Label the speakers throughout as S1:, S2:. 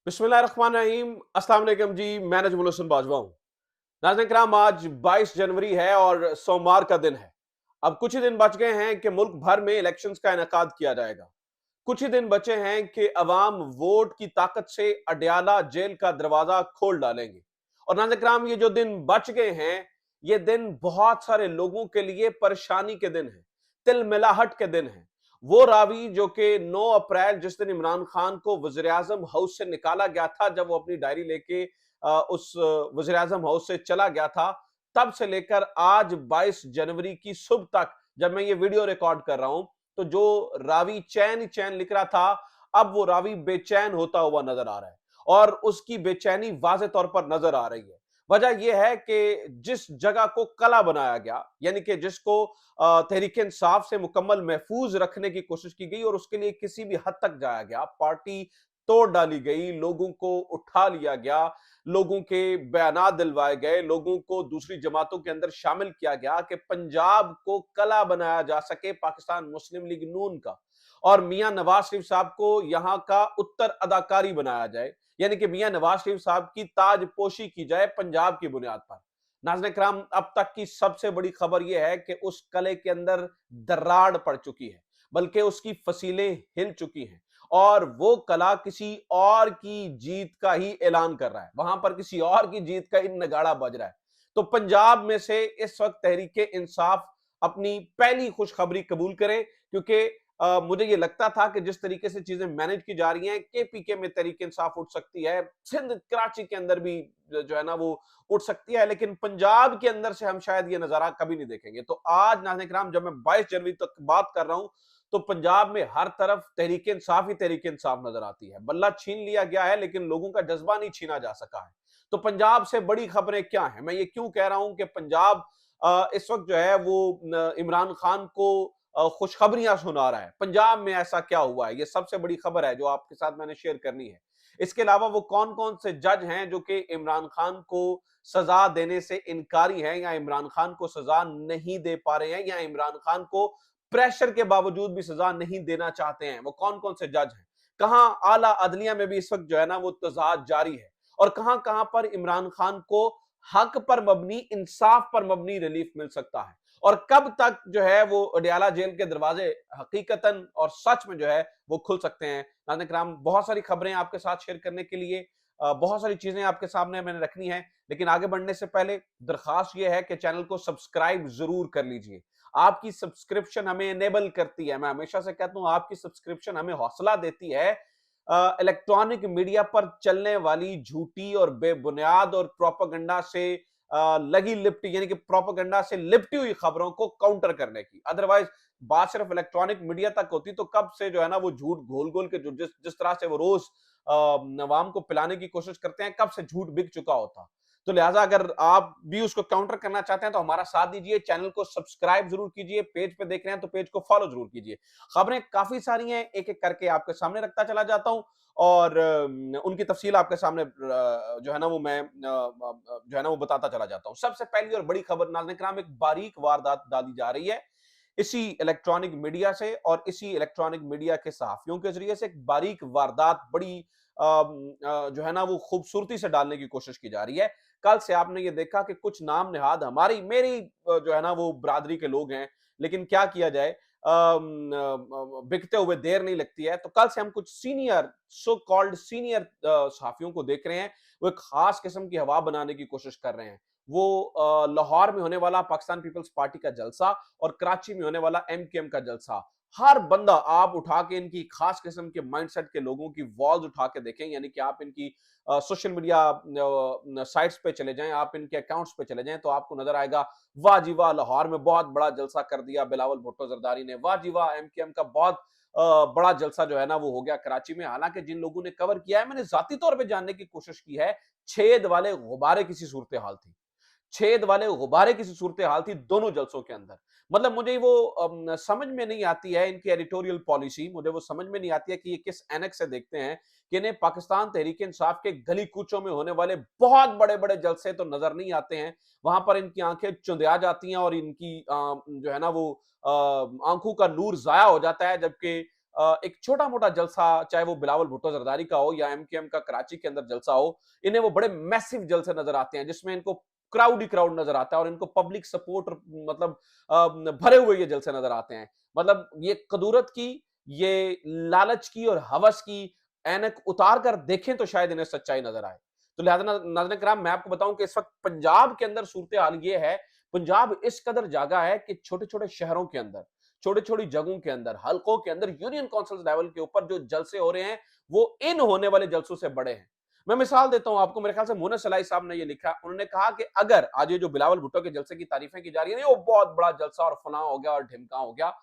S1: बिस्मिल्लाहिर्रहमानिर्रहीम। अस्सलाम वालेकुम जी, मैं नजमुल हसन बाजवा हूं। नाज़रीन किराम, आज 22 जनवरी है और सोमवार का दिन है। अब कुछ ही दिन बच गए हैं कि मुल्क भर में इलेक्शंस का इनेकाद किया जाएगा। कुछ ही दिन बचे हैं कि अवाम वोट की ताकत से अडयाला जेल का दरवाजा खोल डालेंगे। और नाज़रीन किराम, ये जो दिन बच गए हैं, ये दिन बहुत सारे लोगों के लिए परेशानी के दिन है, तिलमिलाहट के दिन है। वो रावी जो कि 9 अप्रैल, जिस दिन इमरान खान को वजीर आजम हाउस से निकाला गया था, जब वो अपनी डायरी लेके उस वजीर आजम हाउस से चला गया था, तब से लेकर आज 22 जनवरी की सुबह तक, जब मैं ये वीडियो रिकॉर्ड कर रहा हूं, तो जो रावी चैन ही चैन लिख रहा था, अब वो रावी बेचैन होता हुआ नजर आ रहा है और उसकी बेचैनी वाज़े तौर पर नजर आ रही है। वजह यह है कि जिस जगह को कला बनाया गया, यानी कि जिसको तहरीक इंसाफ से मुकम्मल महफूज रखने की कोशिश की गई और उसके लिए किसी भी हद तक जाया गया, पार्टी तोड़ डाली गई, लोगों को उठा लिया गया, लोगों के बयानात दिलवाए गए, लोगों को दूसरी जमातों के अंदर शामिल किया गया कि पंजाब को कला बनाया जा सके पाकिस्तान मुस्लिम लीग नून का, और मियां नवाज शरीफ साहब को यहां का उत्तर अदाकारी बनाया जाए, यानी कि मियां नवाज शरीफ साहब की ताजपोशी की जाए पंजाब की बुनियाद पर। नाज़रीन किराम, अब तक की सबसे बड़ी खबर यह है कि उस कले के अंदर दरार पड़ चुकी है, बल्कि उसकी फसीलें हिल चुकी हैं और वो कला किसी और की जीत का ही ऐलान कर रहा है, वहां पर किसी और की जीत का ही नगाड़ा बज रहा है। तो पंजाब में से इस वक्त तहरीक इंसाफ अपनी पहली खुशखबरी कबूल करे, क्योंकि मुझे ये लगता था कि जिस तरीके से चीजें मैनेज की जा रही हैं, केपीके में तहरीक इंसाफ उठ सकती है, सिंध कराची के अंदर भी जो है ना वो उठ सकती है, लेकिन पंजाब के अंदर से हम शायद ये नजारा कभी नहीं देखेंगे। तो आज नाज़रीन किराम, जब मैं 22 जनवरी तक बात कर रहा हूं, तो पंजाब में हर तरफ तहरीक इंसाफ ही तहरीक इंसाफ नजर आती है। बल्ला छीन लिया गया है, लेकिन लोगों का जज्बा नहीं छीना जा सका है। तो पंजाब से बड़ी खबरें क्या है, मैं ये क्यों कह रहा हूं कि पंजाब इस वक्त जो है वो इमरान खान को खुशखबरियां सुना रहा है। पंजाब में ऐसा क्या हुआ है, ये सबसे बड़ी खबर है जो आपके साथ मैंने शेयर करनी है। इसके अलावा वो कौन कौन से जज हैं जो कि इमरान खान को सजा देने से इनकारी हैं, या इमरान खान को सजा नहीं दे पा रहे हैं, या इमरान खान को प्रेशर के बावजूद भी सजा नहीं देना चाहते हैं, वो कौन कौन से जज हैं। कहां आला अदलिया में भी इस वक्त जो है ना वो तजाद जारी है, और कहां कहां पर इमरान खान को हक पर मबनी, इंसाफ पर मबनी रिलीफ मिल सकता है, और कब तक जो है वो अडयाला जेल के दरवाजे हकीकतन और सच में जो है वो खुल सकते हैं। नाज़रीन किराम, बहुत सारी खबरें आपके साथ शेयर करने के लिए, बहुत सारी चीजें आपके सामने मैंने रखनी है, लेकिन आगे बढ़ने से पहले दरखास्त ये है कि चैनल को सब्सक्राइब जरूर कर लीजिए। आपकी सब्सक्रिप्शन हमें एनेबल करती है, मैं हमेशा से कहता हूं, आपकी सब्सक्रिप्शन हमें हौसला देती है इलेक्ट्रॉनिक मीडिया पर चलने वाली झूठी और बेबुनियाद और प्रोपेगेंडा से लगी लिपटी, यानी कि प्रोपेगेंडा से लिपटी हुई खबरों को काउंटर करने की। अदरवाइज बात सिर्फ इलेक्ट्रॉनिक मीडिया तक होती तो कब से जो है ना वो झूठ घोल घोल के जो जिस जिस तरह से वो रोज नवाम को पिलाने की कोशिश करते हैं, कब से झूठ बिक चुका होता। तो लिहाजा अगर आप भी उसको काउंटर करना चाहते हैं तो हमारा साथ दीजिए, चैनल को सब्सक्राइब जरूर कीजिए, पेज पे देख रहे हैं तो पेज को फॉलो जरूर कीजिए। खबरें काफी सारी हैं, एक एक करके आपके सामने रखता चला जाता हूं, और उनकी तफसील आपके सामने जो है ना वो मैं जो है ना वो बताता चला जाता हूं। सबसे पहली और बड़ी खबर नाज़रीन किराम, एक बारीक वारदात डाली जा रही है इसी इलेक्ट्रॉनिक मीडिया से, और इसी इलेक्ट्रॉनिक मीडिया के सहाफियों के जरिए से एक बारीक वारदात बड़ी जो है ना वो खूबसूरती से डालने की कोशिश की जा रही है। कल से आपने ये देखा कि कुछ नाम निहाद हमारी मेरी जो है ना वो बरादरी के लोग हैं, लेकिन क्या किया जाए, बिकते हुए देर नहीं लगती है। तो कल से हम कुछ सीनियर, सो कॉल्ड सीनियर सहाफियों को देख रहे हैं, वो एक खास किस्म की हवा बनाने की कोशिश कर रहे हैं। वो लाहौर में होने वाला पाकिस्तान पीपल्स पार्टी का जलसा और कराची में होने वाला एमकेएम का जलसा, हर बंदा आप उठा के इनकी खास किस्म के माइंडसेट के लोगों की वॉल्स उठा के देखें, यानी कि आप इनकी सोशल मीडिया साइट्स पे चले जाएं, आप इनके अकाउंट्स पे चले जाएं, तो आपको नजर आएगा, वाह जी वाह, लाहौर में बहुत बड़ा जलसा कर दिया बिलावल भुट्टो जरदारी ने, वाह जी वाह, एमकेएम का बहुत बड़ा जलसा जो है ना वो हो गया कराची में। हालांकि जिन लोगों ने कवर किया है, मैंने जाती तौर पर जानने की कोशिश की है, छेद वाले गुब्बारे किसी सूरत हाल थी, छेद वाले गुब्बारे किसी सूरत हाल थी दोनों जलसों के अंदर। मतलब मुझे वो समझ में नहीं आती है इनकी एडिटोरियल पॉलिसी, मुझे वो समझ में नहीं आती है कि ये किस एनेक्स से देखते हैं कि इन्हें पाकिस्तान तहरीक इंसाफ के गली कूचों में होने वाले बहुत बड़े बड़े जलसे तो नजर नहीं आते हैं, वहां पर इनकी आंखें चुंधिया जाती हैं और इनकी जो है ना वो आंखों का नूर जाया हो जाता है, जबकि एक छोटा मोटा जलसा, चाहे वो बिलावल भुट्टो जरदारी का हो या एमकेएम का कराची के अंदर जलसा हो, इन्हें वो बड़े मैसिव जलसे नजर आते हैं जिसमें इनको क्राउड ही क्राउड नजर आता है और इनको पब्लिक सपोर्ट मतलब भरे हुए ये जलसे नजर आते हैं। मतलब ये कदूरत की, ये लालच की और हवस की ऐनक उतार कर देखें तो शायद इन्हें सच्चाई नजर आए। तो लिहाजा नाज़रीन किराम, मैं आपको बताऊं कि इस वक्त पंजाब के अंदर सूरत हाल ये है, पंजाब इस कदर जागा है कि छोटे छोटे शहरों के अंदर, छोटी छोटी जगहों के अंदर, हलकों के अंदर, यूनियन काउंसिल लेवल के ऊपर जो जलसे हो रहे हैं वो इन होने वाले जलसों से बड़े हैं। मैं मिसाल देता हूं आपको, मेरे ख्याल से मोनस सलाई साहब ने ये लिखा, उन्होंने कहा कि अगर आज ये जो बिलावल भुट्टो के जलसे की तारीफें की जा रही है, वो बहुत बड़ा जलसा और फना हो गया और ढिमका हो गया,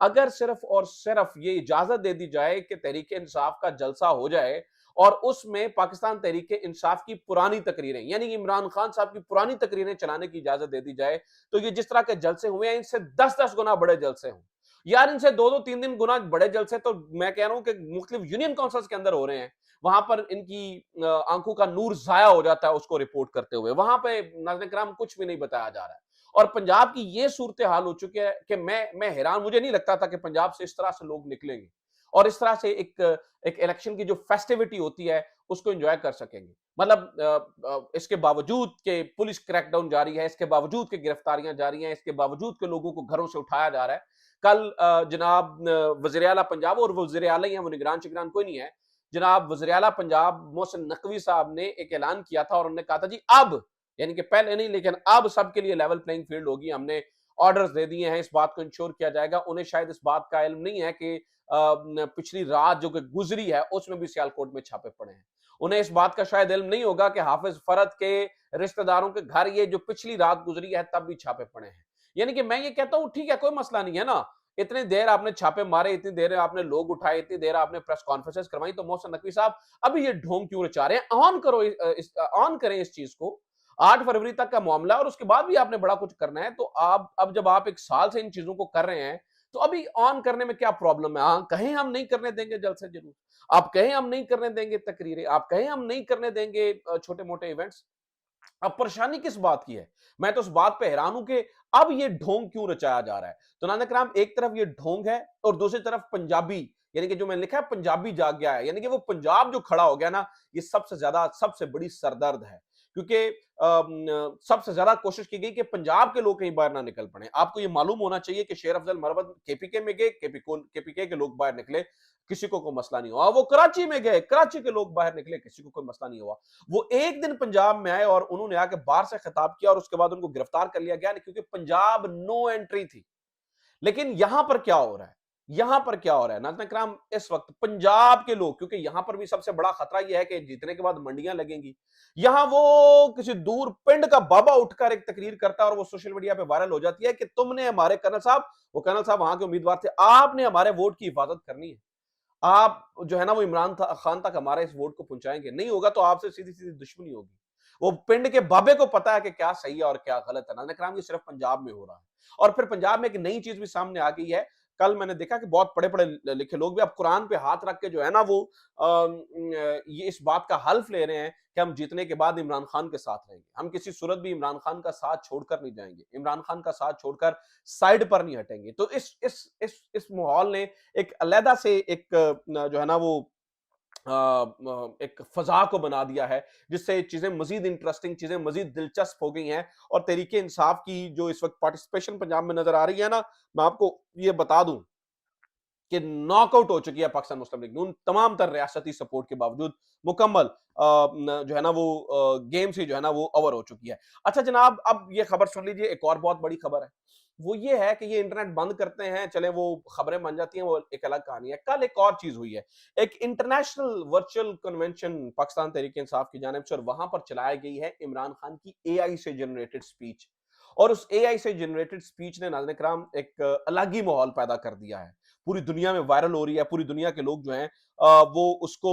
S1: अगर सिर्फ और सिर्फ ये इजाजत दे दी जाए कि तहरीक इंसाफ का जलसा हो जाए और उसमें पाकिस्तान तहरीक इंसाफ की पुरानी तकरीरें, यानी इमरान खान साहब की पुरानी तकरीरें चलाने की इजाजत दे दी जाए, तो ये जिस तरह के जलसे हुए हैं इनसे 10-10 गुना बड़े जलसे हों। यार इनसे 2-2 3-3 गुना बड़े जलसे तो मैं कह रहा हूं कि मुख्तलिफ यूनियन काउंसिल्स के अंदर हो रहे हैं। वहां पर इनकी आंखों का नूर जाया हो जाता है उसको रिपोर्ट करते हुए। वहां पे नाज़रीन किराम कुछ भी नहीं बताया जा रहा है। और पंजाब की ये सूरत हाल हो चुकी है कि मैं हैरान, मुझे नहीं लगता था कि पंजाब से इस तरह से लोग निकलेंगे और इस तरह से एक इलेक्शन की जो फेस्टिविटी होती है उसको एंजॉय कर सकेंगे। मतलब इसके बावजूद के पुलिस क्रैकडाउन जारी है, इसके बावजूद के गिरफ्तारियां जारी हैं, इसके बावजूद के लोगों को घरों से उठाया जा रहा है। कल जनाब वज़ीर आला पंजाब, और वो वज़ीर आला ही है, वो निगरान शिगरान कोई नहीं है, जनाब वज़ीर आला पंजाब मोहसिन नकवी साहब ने एक ऐलान किया था और उन्होंने कहा था जी अब, यानी कि पहले नहीं लेकिन अब सबके लिए लेवल प्लेइंग फील्ड होगी। हमने ऑर्डर्स दे दिए हैं, इस बात को इंश्योर किया जाएगा। उन्हें शायद इस बात का इल्म नहीं है कि पिछली रात जो कि गुजरी है उसमें भी सियालकोट में छापे पड़े हैं। उन्हें इस बात का शायद इल्म नहीं होगा कि हाफिज फरद के रिश्तेदारों के घर ये जो पिछली रात गुजरी है तब भी छापे पड़े हैं। यानी कि मैं ये कहता हूं ठीक है, कोई मसला नहीं है ना, इतनी देर आपने छापे मारे, इतनी देर आपने लोग उठाए, इतनी देर आपने प्रेस कॉन्फ्रेंसेस करवाई, तो मोहसिन नकवी साहब अभी ये ढोंग क्यों रचा रहे हैं? ऑन करो, ऑन करें इस चीज को। 8 फरवरी तक का मामला और उसके बाद भी आपने बड़ा कुछ करना है, तो आप अब जब आप 1 साल से इन चीजों को कर रहे हैं तो अभी ऑन करने में क्या प्रॉब्लम है? हाँ, कहें हम नहीं करने देंगे जलसे जुलूस, आप कहें हम नहीं करने देंगे तकरीरें, आप कहें हम नहीं करने देंगे छोटे मोटे इवेंट्स, अब परेशानी किस बात की है? मैं तो उस बात पे हैरान हूं कि अब ये ढोंग क्यों रचाया जा रहा है। तो नाना कराम, एक तरफ ये ढोंग है और दूसरी तरफ पंजाबी, यानी कि जो मैंने लिखा है पंजाबी जाग गया है, यानी कि वो पंजाब जो खड़ा हो गया ना, ये सबसे ज्यादा सबसे बड़ी सरदर्द है। क्योंकि सबसे ज्यादा कोशिश की गई कि पंजाब के लोग कहीं बाहर ना निकल पड़े। आपको ये मालूम होना चाहिए कि शेर अफजल मरवत केपीके में गए, केपीके के लोग बाहर निकले, किसी को कोई मसला नहीं हुआ। वो कराची में गए, कराची के लोग बाहर निकले, किसी को कोई मसला नहीं हुआ। वो एक दिन पंजाब में आए और उन्होंने आके बाहर से खिताब किया और उसके बाद उनको गिरफ्तार कर लिया गया, क्योंकि पंजाब नो एंट्री थी। लेकिन यहां पर क्या हो रहा है? यहां पर क्या हो रहा है नाज़रीन किराम, इस वक्त पंजाब के लोग, क्योंकि यहां पर भी सबसे बड़ा खतरा यह है कि जीतने के बाद मंडियां लगेंगी। यहां वो किसी दूर पिंड का बाबा उठकर एक तकरीर करता है और वो सोशल मीडिया पे वायरल हो जाती है कि तुमने हमारे कर्नल साहब, वो कर्नल साहब वहां के उम्मीदवार थे, आपने हमारे वोट की हिफाजत करनी है। आप जो है ना वो इमरान खान तक हमारे इस वोट को पहुंचाएंगे, नहीं होगा तो आपसे सीधी सीधी दुश्मनी होगी। वो पिंड के बाबे को पता है कि क्या सही है और क्या गलत है। नाज़रीन किराम, ये सिर्फ पंजाब में हो रहा है। और फिर पंजाब में एक नई चीज भी सामने आ गई है। कल मैंने देखा कि बहुत बड़े बड़े लिखे लोग भी अब कुरान पे हाथ रख के जो है ना वो ये इस बात का हल्फ ले रहे हैं कि हम जीतने के बाद इमरान खान के साथ रहेंगे, हम किसी सूरत भी इमरान खान का साथ छोड़कर नहीं जाएंगे, इमरान खान का साथ छोड़कर साइड पर नहीं हटेंगे। तो इस माहौल ने एक अलहदा से एक जो है ना वो एक फजा को बना दिया है, जिससे चीजें मजीद इंटरेस्टिंग, चीजें मजीद दिलचस्प हो गई हैं। और तहरीके इंसाफ की जो इस वक्त पार्टिसिपेशन पंजाब में नजर आ रही है ना, मैं आपको ये बता दूं कि नॉकआउट हो चुकी है पाकिस्तान मुस्लिम लीग नून, तमाम तर रियासती सपोर्ट के बावजूद मुकम्मल जो है ना वो गेम से जो है ना वो ओवर हो चुकी है। अच्छा जनाब, अब ये खबर सुन लीजिए, एक और बहुत बड़ी खबर है। वो ये है कि ये इंटरनेट बंद करते हैं, चले वो खबरें बन जाती हैं, वो एक अलग कहानी है। कल एक और चीज हुई है, एक international virtual convention Pakistan Tehreek Insaf की जानिब से, और वहां पर चलाई गई है इमरान खान की एआई से जनरेटेड स्पीच। और उस एआई से जनरेटेड स्पीच ने नाज़रीन किराम एक अलग ही माहौल पैदा कर दिया है, पूरी दुनिया में वायरल हो रही है। पूरी दुनिया के लोग जो हैं वो उसको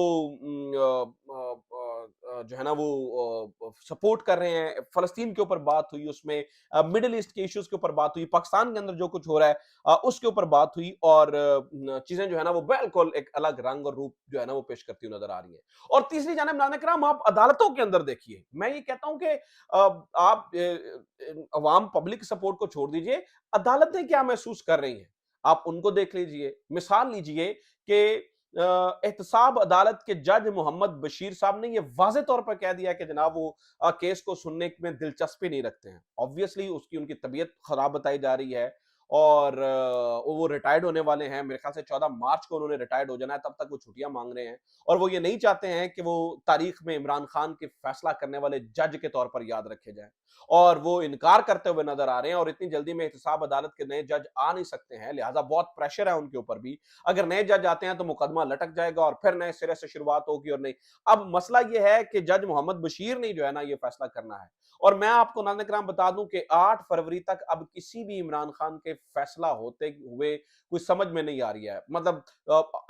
S1: जो है ना वो सपोर्ट कर रहे हैं। फलस्तीन के ऊपर बात हुई, उसमें मिडिल ईस्ट के इश्यूज के ऊपर बात हुई, पाकिस्तान के अंदर जो कुछ हो रहा है उसके ऊपर बात हुई, और चीजें जो है ना वो बिल्कुल एक अलग रंग और रूप जो है ना वो पेश करती हुई नजर आ रही है। और तीसरी जानिब नाज़रीन किराम, आप अदालतों के अंदर देखिए, मैं ये कहता हूं कि आप अवाम पब्लिक सपोर्ट को छोड़ दीजिए, अदालतें क्या महसूस कर रही हैं आप उनको देख लीजिए। मिसाल लीजिए कि एहतसाब अदालत के जज मोहम्मद बशीर साहब ने यह वाज़ेह तौर पर कह दिया कि जनाब वो केस को सुनने में दिलचस्पी नहीं रखते हैं। ऑब्वियसली उसकी उनकी तबीयत खराब बताई जा रही है और वो रिटायर्ड होने वाले हैं। मेरे ख्याल से 14 मार्च को उन्होंने रिटायर्ड हो जाना है, तब तक वो छुट्टियां मांग रहे हैं और वो ये नहीं चाहते हैं कि वो तारीख में इमरान खान के फैसला करने वाले जज के तौर पर याद रखे जाएं और वो इनकार करते हुए नजर आ रहे हैं और इतनी जल्दी में एहतसाब अदालत के नए जज आ नहीं सकते हैं, लिहाजा बहुत प्रेशर है उनके ऊपर भी। अगर नए जज आते हैं तो मुकदमा लटक जाएगा और फिर नए सिरे से शुरुआत होगी और नहीं। अब मसला यह है कि जज मोहम्मद बशीर ने जो है ना ये फैसला करना है और मैं आपको नाज़रीन किराम बता दूं कि 8 फरवरी तक अब किसी भी इमरान खान के फैसला होते हुए कुछ समझ में नहीं आ रही है। मतलब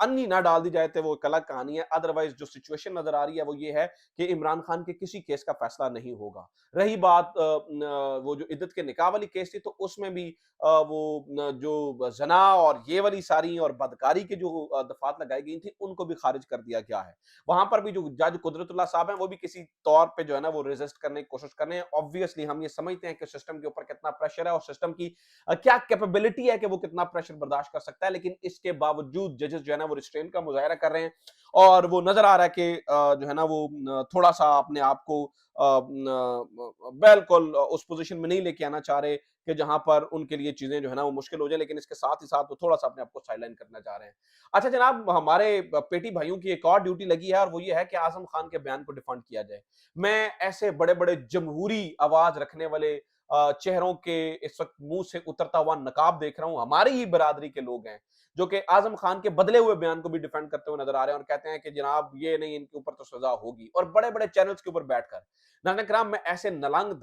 S1: अन्नी ना डाल दी जाए तो वो एक अलग कहानी है, अदरवाइज जो सिचुएशन नजर आ रही है वो ये है कि इमरान खान के किसी केस का फैसला नहीं होगा। रही बात वो जो इद्दत के निकाह वाली केस थी तो उसमें भी जो जना और ये वाली सारी और बदकारी की जो दफात लगाई गई थी उनको भी खारिज कर दिया गया है। वहां पर भी जो जज कुदरतुल्लाह साहब हैं वो भी किसी तौर पे जो है ना वो रेजिस्ट करने की कोशिश कर रहे हैं। ऑब्वियसली हम ये समझते हैं कि सिस्टम के ऊपर कितना प्रेशर है और सिस्टम की क्या कैपेबिलिटी है कि वो कितना प्रेशर बर्दाश्त कर सकता है, लेकिन इसके बावजूद जजेस जो है ना वो रिस्ट्रेन का मुजाहरा कर रहे हैं और वो नजर आ रहा है कि जो है ना वो थोड़ा सा अपने आप को बिल्कुल उस पोजीशन में नहीं लेके आना चाह रहे कि जहां पर उनके लिए चीजें जो है ना वो मुश्किल हो जाए, लेकिन इसके साथ ही साथ वो थोड़ा सा अपने आप को साइडलाइन करना चाह रहे हैं। अच्छा जनाब, हमारे पेटी भाइयों की एक और ड्यूटी लगी है और वो ये है कि आजम खान के बयान को डिफेंड किया जाए। मैं ऐसे बड़े बड़े जमहूरी आवाज रखने वाले चेहरों के इस वक्त मुंह से उतरता हुआ नकाब देख रहा हूं, हमारी ही बरादरी के लोग हैं जो कि आजम खान के बदले हुए बयान को भी डिफेंड करते हुए नजर आ रहे हैं और कहते हैं कि जनाब ये नहीं, इनके ऊपर तो सजा होगी, और बड़े बड़े चैनल्स के ऊपर बैठकर नाना कराम मैं ऐसे नंग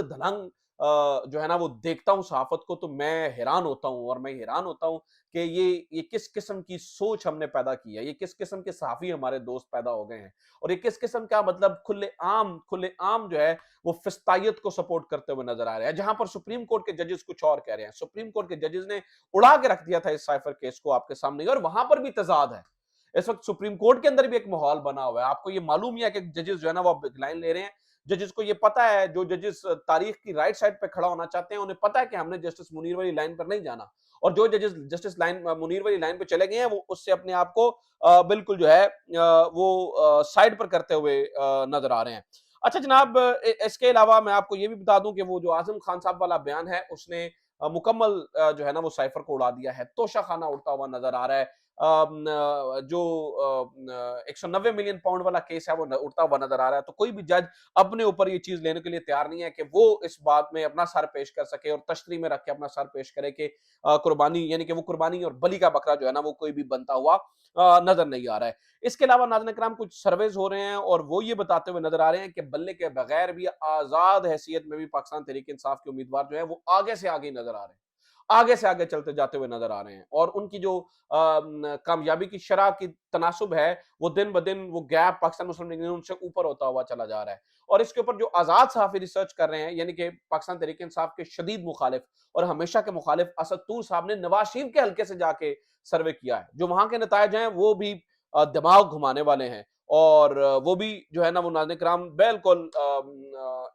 S1: धलंग जो है ना वो देखता हूं सहाफत को तो मैं हैरान होता हूं और मैं हैरान होता हूं कि ये किस किस्म की सोच हमने पैदा की है, ये किस किस्म के सहाफी हमारे दोस्त पैदा हो गए हैं और ये किस किस्म का मतलब खुले आम जो है वो फिस्तायत को सपोर्ट करते हुए नजर आ रहे हैं। जहां पर सुप्रीम कोर्ट के जजेस कुछ और कह रहे हैं, सुप्रीम कोर्ट के जजेस ने उड़ा के रख दिया था इस साइफर केस को आपके सामने और वहां पर भी तजाद है। इस वक्त सुप्रीम कोर्ट के अंदर भी एक माहौल बना हुआ है। आपको ये मालूम ही है कि जजेस जो है ना वो लाइन ले रहे हैं। जजेस को ये पता है, जो जजेस तारीख की राइट साइड पे खड़ा होना चाहते हैं उन्हें पता है कि हमने जस्टिस मुनीर वाली लाइन पर नहीं जाना और जो जजेस जस्टिस लाइन मुनीर वाली लाइन पे चले गए हैं वो उससे अपने आप को बिल्कुल जो है वो साइड पर करते हुए नजर आ रहे हैं। अच्छा जनाब, इसके अलावा मैं आपको ये भी बता दूं कि वो जो आजम खान साहब वाला बयान है उसने मुकम्मल जो है ना वो साइफर को उड़ा दिया है, तोशा खाना उड़ता हुआ नजर आ रहा है। जो 190 मिलियन पाउंड वाला केस है वो उड़ता हुआ नजर आ रहा है, तो कोई भी जज अपने ऊपर ये चीज लेने के लिए तैयार नहीं है कि वो इस बात में अपना सर पेश कर सके और तशरी में रख के अपना सर पेश करे कि कुर्बानी यानी कि वो कुर्बानी और बलि का बकरा जो है ना वो कोई भी बनता हुआ नजर नहीं आ रहा है। इसके अलावा नाज़रीन किराम कुछ सर्वेज हो रहे हैं और वो ये बताते हुए नजर आ रहे हैं कि बल्ले के बगैर भी आजाद हैसियत में भी पाकिस्तान तहरीक इंसाफ के उम्मीदवार जो है वो आगे से आगे नजर आ रहे हैं, आगे से आगे चलते जाते हुए नजर आ रहे हैं और उनकी जो कामयाबी की शरह की तनासुब है वो दिन ब दिन वो गैप पाकिस्तान मुस्लिम लीग नून से ऊपर होता हुआ चला जा रहा है। और इसके ऊपर जो आजाद सहाफी रिसर्च कर रहे हैं यानी कि पाकिस्तान तहरीक इंसाफ के शदीद मुखालिफ और हमेशा के मुखालिफ असद तूर साहब ने नवाज शरीफ के हल्के से जाके सर्वे किया है। जो वहां के नतायज हैं वो भी दिमाग घुमाने वाले हैं और वो भी जो है ना वो नाज़रीन किराम बिल्कुल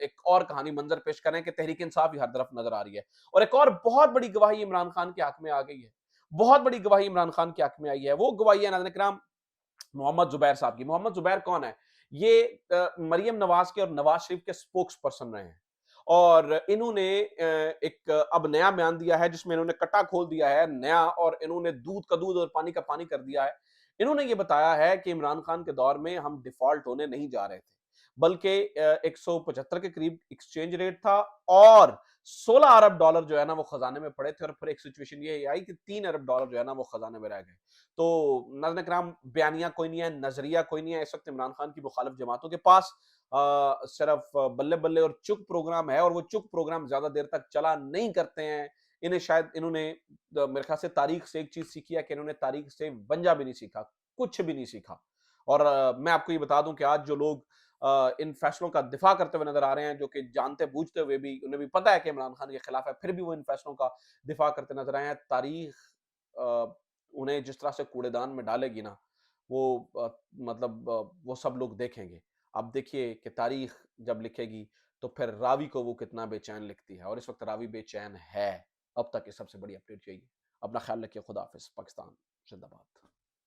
S1: एक और कहानी मंजर पेश कर रहे हैं कि तहरीक इंसाफ ही हर तरफ नजर आ रही है। और एक और बहुत बड़ी गवाही इमरान खान के हक में आ गई है, बहुत बड़ी गवाही इमरान खान के हक में आई है। वो गवाही है नाज़रीन किराम मोहम्मद जुबैर साहब की। मोहम्मद जुबैर कौन है? ये मरियम नवाज के और नवाज शरीफ के स्पोक्स पर्सन रहे हैं और इन्होंने एक अब नया बयान दिया है जिसमें इन्होंने कट्टा खोल दिया है नया और इन्होंने दूध का दूध और पानी का पानी कर दिया है। इन्होंने ये बताया है कि इमरान खान के दौर में हम डिफॉल्ट होने नहीं जा रहे थे, बल्कि 175 के करीब एक्सचेंज रेट था और 16 अरब डॉलर जो है ना वो खजाने में पड़े थे और फिर एक सिचुएशन ये आई कि 3 अरब डॉलर जो है ना वो खजाने में रह गए। तो नाज़रीन किराम, बयानिया कोई नहीं है, नजरिया कोई नहीं है इस वक्त इमरान खान की मुखालिफ जमातों के पास। सिर्फ बल्ले बल्ले और चुप प्रोग्राम है और वो चुप प्रोग्राम ज्यादा देर तक चला नहीं करते हैं। इन्हें शायद इन्होंने मेरे ख्याल से तारीख से एक चीज सीखी है कि इन्होंने तारीख से वंजा भी नहीं सीखा, कुछ भी नहीं सीखा। और मैं आपको ये बता दूं कि आज जो लोग इन फैसलों का दिफा करते हुए नजर आ रहे हैं, जो कि जानते बूझते हुए भी उन्हें भी पता है कि इमरान खान के खिलाफ है, फिर भी वो इन फैसलों का दिफा करते नजर आए हैं। तारीख उन्हें जिस तरह से कूड़ेदान में डालेगी ना, वो मतलब वो सब लोग देखेंगे। अब देखिए कि तारीख जब लिखेगी तो फिर रावी को वो कितना बेचैन लिखती है और इस वक्त रावी बेचैन है। अब तक की सबसे बड़ी अपडेट यही है। अपना ख्याल रखिए। खुदा हाफिज। पाकिस्तान जिंदाबाद।